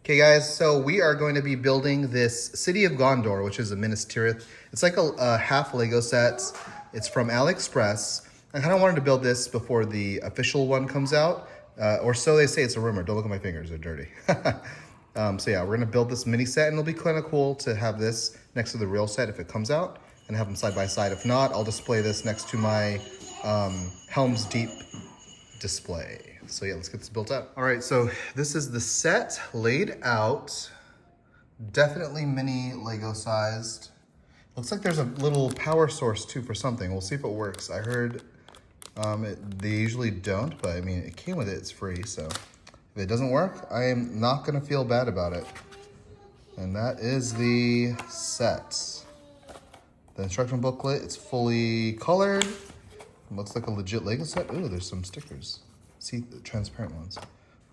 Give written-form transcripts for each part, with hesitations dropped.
Okay guys, so we are going to be building this City of Gondor, which is a Minas Tirith. It's like a half Lego set. It's from AliExpress. I kind of wanted to build this before the official one comes out, or so they say. It's a rumor. Don't look at my fingers, they're dirty. So yeah, we're gonna build this mini set, and it'll be kind of cool to have this next to the real set if it comes out, and have them side by side. If not, I'll display this next to my Helm's Deep display. So yeah, let's get this built up. All right, so this is the set laid out. Definitely mini Lego sized. Looks like there's a little power source too for something. We'll see if it works. I heard they usually don't, but I mean, it came with it, it's free. So if it doesn't work, I am not gonna feel bad about it. And that is the set. The instruction booklet, it's fully colored. Looks like a legit Lego set. Ooh, there's some stickers. See the transparent ones. All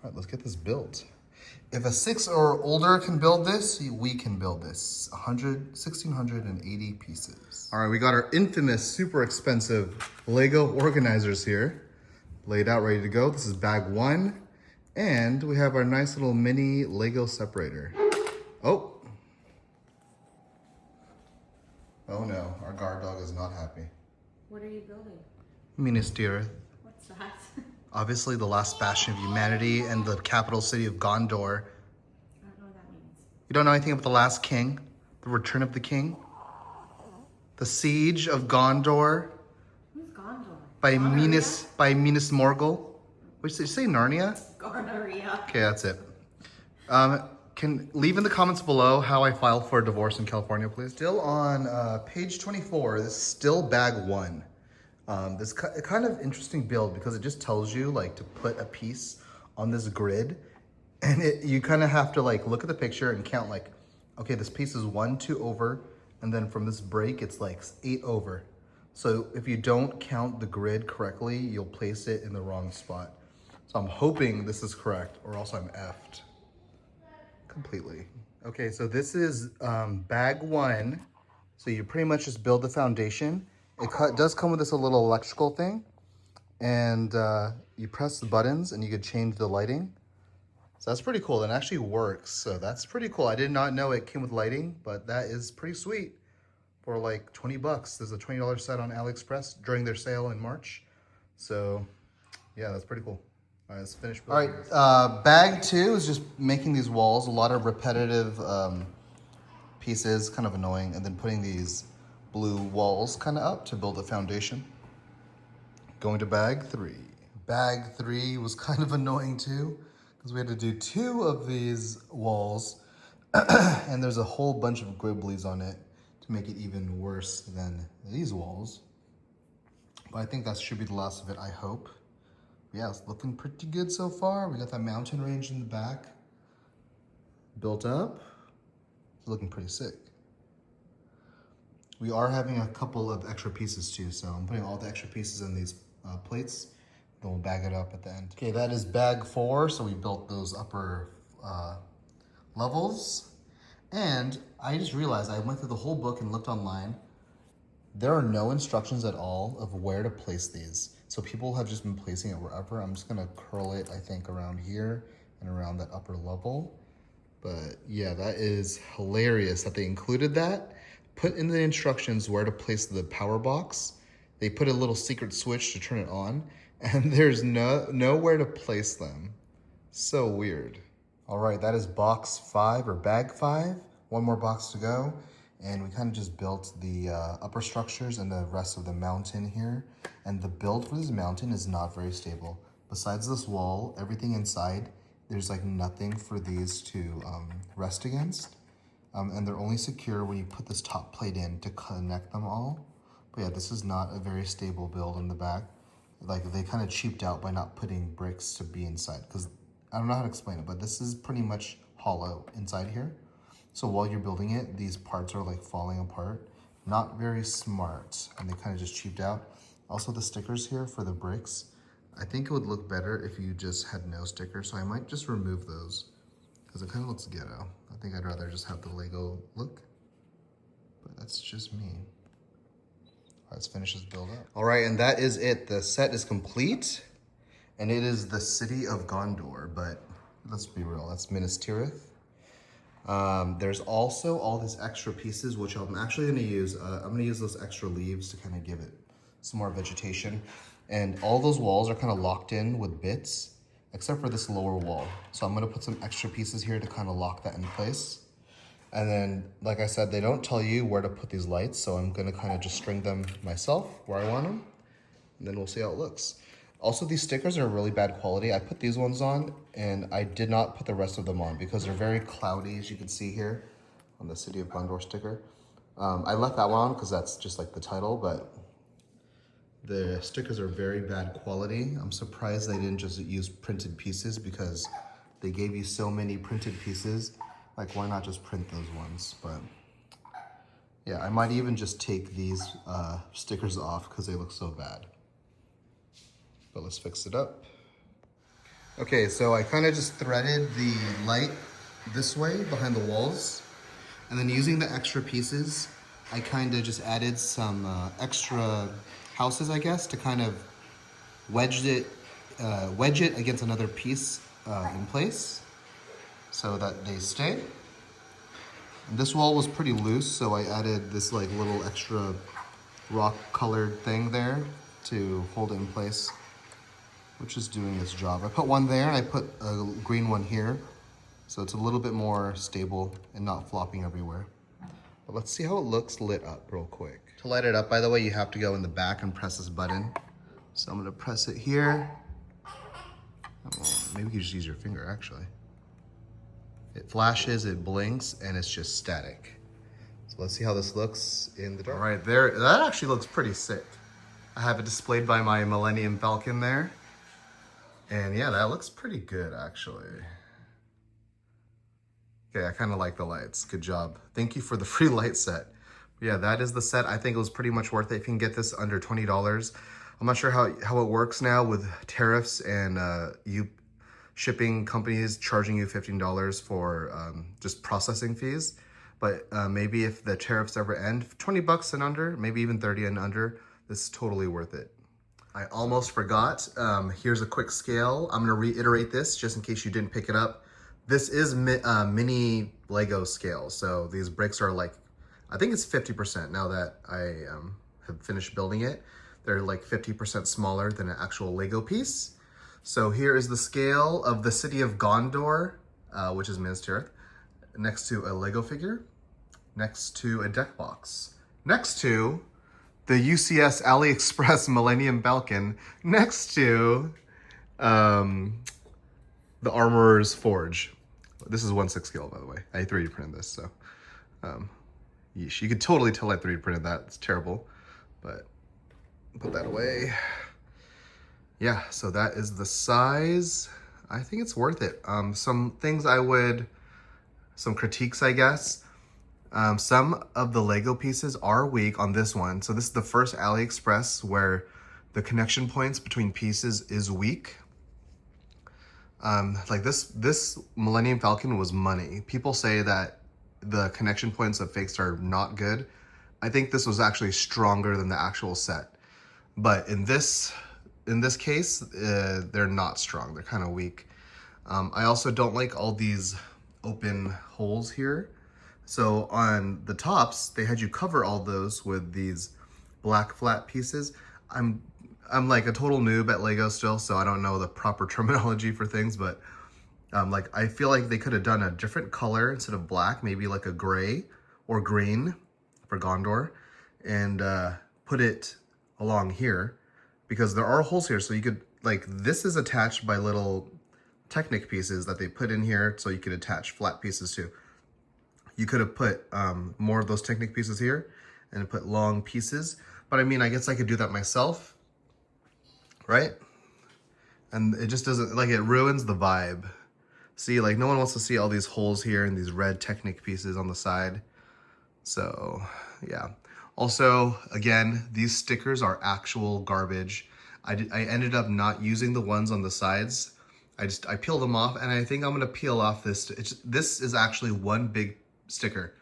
right, let's get this built. If a 6 or older can build this, we can build this. 1,680 pieces. All right, we got our infamous, super expensive Lego organizers here. Laid out, ready to go. This is bag 1. And we have our nice little mini Lego separator. Oh. Oh no, our guard dog is not happy. What are you building? Minas Tirith. What's that? Obviously the last bastion of humanity and the capital city of Gondor. I don't know what that means. You don't know anything about the last king? The return of the king? The siege of Gondor? Who's Gondor? By Gonorrhea? Minas Morgul? Did you say Narnia? Gonorrhea. Okay, that's it. Can leave in the comments below how I filed for a divorce in California, please. Still on page 24, this is still bag 1. This kind of interesting build because it just tells you like to put a piece on this grid, and you kind of have to like look at the picture and count like, okay, this piece is 1, 2 over, and then from this break it's like 8 over. So if you don't count the grid correctly, you'll place it in the wrong spot. So I'm hoping this is correct, or else I'm effed completely. Okay, so this is bag 1. So you pretty much just build the foundation. It does come with this little electrical thing, and you press the buttons and you could change the lighting. So that's pretty cool. It actually works, so that's pretty cool. I did not know it came with lighting, but that is pretty sweet for like 20 bucks. There's a $20 set on AliExpress during their sale in March. So yeah, that's pretty cool. All right, let's finish building. All right, bag 2 is just making these walls, a lot of repetitive pieces, kind of annoying, and then putting these blue walls kind of up to build a foundation. Going to bag 3. Bag 3 was kind of annoying too, because we had to do 2 of these walls, and there's a whole bunch of gribblies on it to make it even worse than these walls. But I think that should be the last of it, I hope. Yeah, it's looking pretty good so far. We got that mountain range in the back built up. It's looking pretty sick. We are having a couple of extra pieces too, so I'm putting all the extra pieces in these plates. Then we'll bag it up at the end. Okay, that is bag 4, so we built those upper levels. And I just realized I went through the whole book and looked online. There are no instructions at all of where to place these. So people have just been placing it wherever. I'm just gonna curl it, I think, around here and around that upper level. But yeah, that is hilarious that they included that. Put in the instructions where to place the power box. They put a little secret switch to turn it on, and there's nowhere to place them. So weird. All right, that is box 5 or bag 5. One more box to go. And we kind of just built the upper structures and the rest of the mountain here. And the build for this mountain is not very stable. Besides this wall, everything inside, there's like nothing for these to rest against. And they're only secure when you put this top plate in to connect them all. But yeah, this is not a very stable build in the back. Like they kind of cheaped out by not putting bricks to be inside, because I don't know how to explain it, but this is pretty much hollow inside here. So while you're building it, these parts are like falling apart. Not very smart, and they kind of just cheaped out. Also the stickers here for the bricks, I think it would look better if you just had no stickers, so I might just remove those because it kind of looks ghetto. I think I'd rather just have the Lego look, but that's just me. Let's finish this build up. All right, and that is it. The set is complete, and it is the city of Gondor, but let's be real, that's Minas Tirith. There's also all these extra pieces, which I'm actually gonna use. I'm gonna use those extra leaves to kind of give it some more vegetation. And all those walls are kind of locked in with bits, except for this lower wall. So I'm gonna put some extra pieces here to kind of lock that in place. And then, like I said, they don't tell you where to put these lights, so I'm gonna kind of just string them myself where I want them, and then we'll see how it looks. Also, these stickers are really bad quality. I put these ones on, and I did not put the rest of them on because they're very cloudy, as you can see here on the City of Gondor sticker. I left that one on because that's just like the title, but the stickers are very bad quality. I'm surprised they didn't just use printed pieces because they gave you so many printed pieces. Like, why not just print those ones? But yeah, I might even just take these stickers off because they look so bad. But let's fix it up. Okay, so I kind of just threaded the light this way behind the walls. And then using the extra pieces, I kind of just added some extra houses, I guess, to kind of wedge it against another piece in place so that they stay. And this wall was pretty loose, so I added this like little extra rock colored thing there to hold it in place, which is doing its job. I put one there and I put a green one here, so it's a little bit more stable and not flopping everywhere. But let's see how it looks lit up real quick. To light it up, by the way, you have to go in the back and press this button. So I'm gonna press it here. Maybe you can just use your finger, actually. It flashes, it blinks, and it's just static. So let's see how this looks in the dark. All right, there, that actually looks pretty sick. I have it displayed by my Millennium Falcon there. And yeah, that looks pretty good, actually. Okay, I kind of like the lights. Good job. Thank you for the free light set. Yeah, that is the set. I think it was pretty much worth it if you can get this under $20. I'm not sure how it works now with tariffs and you shipping companies charging you $15 for just processing fees. But maybe if the tariffs ever end, 20 bucks and under, maybe even 30 and under, this is totally worth it. I almost forgot. Here's a quick scale. I'm gonna reiterate this just in case you didn't pick it up. This is mini Lego scale. So these bricks are like, I think it's 50% now that I have finished building it. They're like 50% smaller than an actual Lego piece. So here is the scale of the City of Gondor, which is Minas Tirith, next to a Lego figure, next to a deck box, next to the UCS AliExpress Millennium Falcon, next to the Armorer's Forge. This is 1/6 scale, by the way. I 3D printed this, so yeesh. You could totally tell I 3D printed that. It's terrible, but put that away. Yeah, so that is the size. I think it's worth it. Some things some critiques, I guess. Some of the Lego pieces are weak on this one. So this is the first AliExpress where the connection points between pieces is weak. Like this Millennium Falcon was money. People say that the connection points of fakes are not good. I think this was actually stronger than the actual set. But in this case, they're not strong. They're kind of weak. I also don't like all these open holes here. So on the tops, they had you cover all those with these black flat pieces. I'm like a total noob at Lego still, so I don't know the proper terminology for things, but like I feel like they could have done a different color instead of black, maybe like a gray or green for Gondor, and put it along here because there are holes here. So you could, like, this is attached by little Technic pieces that they put in here so you could attach flat pieces too. You could have put more of those Technic pieces here and put long pieces. But I mean, I guess I could do that myself, right? And it just doesn't, like, it ruins the vibe. See, like, no one wants to see all these holes here and these red Technic pieces on the side. So, yeah. Also, again, these stickers are actual garbage. I ended up not using the ones on the sides. I peeled them off, and I think I'm gonna peel off this. This is actually one big sticker,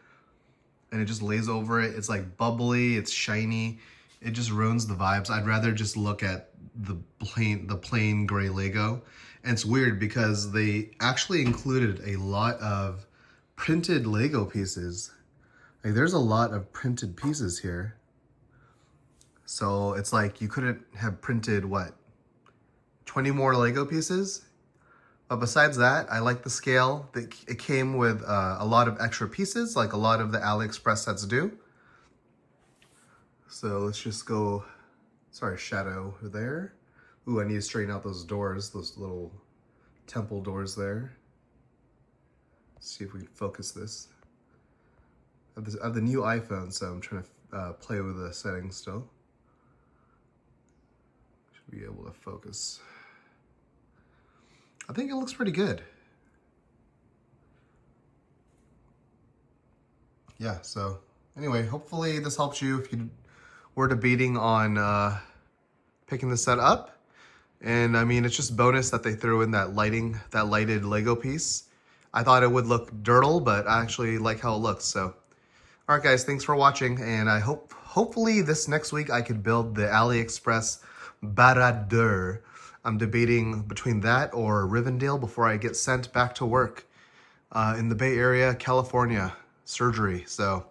and it just lays over it. It's like bubbly, it's shiny. It just ruins the vibes. I'd rather just look at the plain gray Lego. And it's weird because they actually included a lot of printed Lego pieces. Like there's a lot of printed pieces here. So it's like you couldn't have printed what? 20 more Lego pieces? But besides that, I like the scale. It came with a lot of extra pieces, like a lot of the AliExpress sets do. So let's just go, sorry, shadow there. Ooh, I need to straighten out those doors, those little temple doors there. Let's see if we can focus this. I have the new iPhone, so I'm trying to play with the settings still. Should be able to focus. I think it looks pretty good. Yeah, so anyway, hopefully this helps you if you were debating on picking the set up. And I mean, it's just bonus that they threw in that lighted Lego piece. I thought it would look dirtle, but I actually like how it looks. So, all right, guys, thanks for watching. And I hopefully this next week I could build the AliExpress Baradeur. I'm debating between that or Rivendell before I get sent back to work in the Bay Area, California, surgery. So,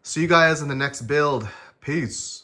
see you guys in the next build. Peace.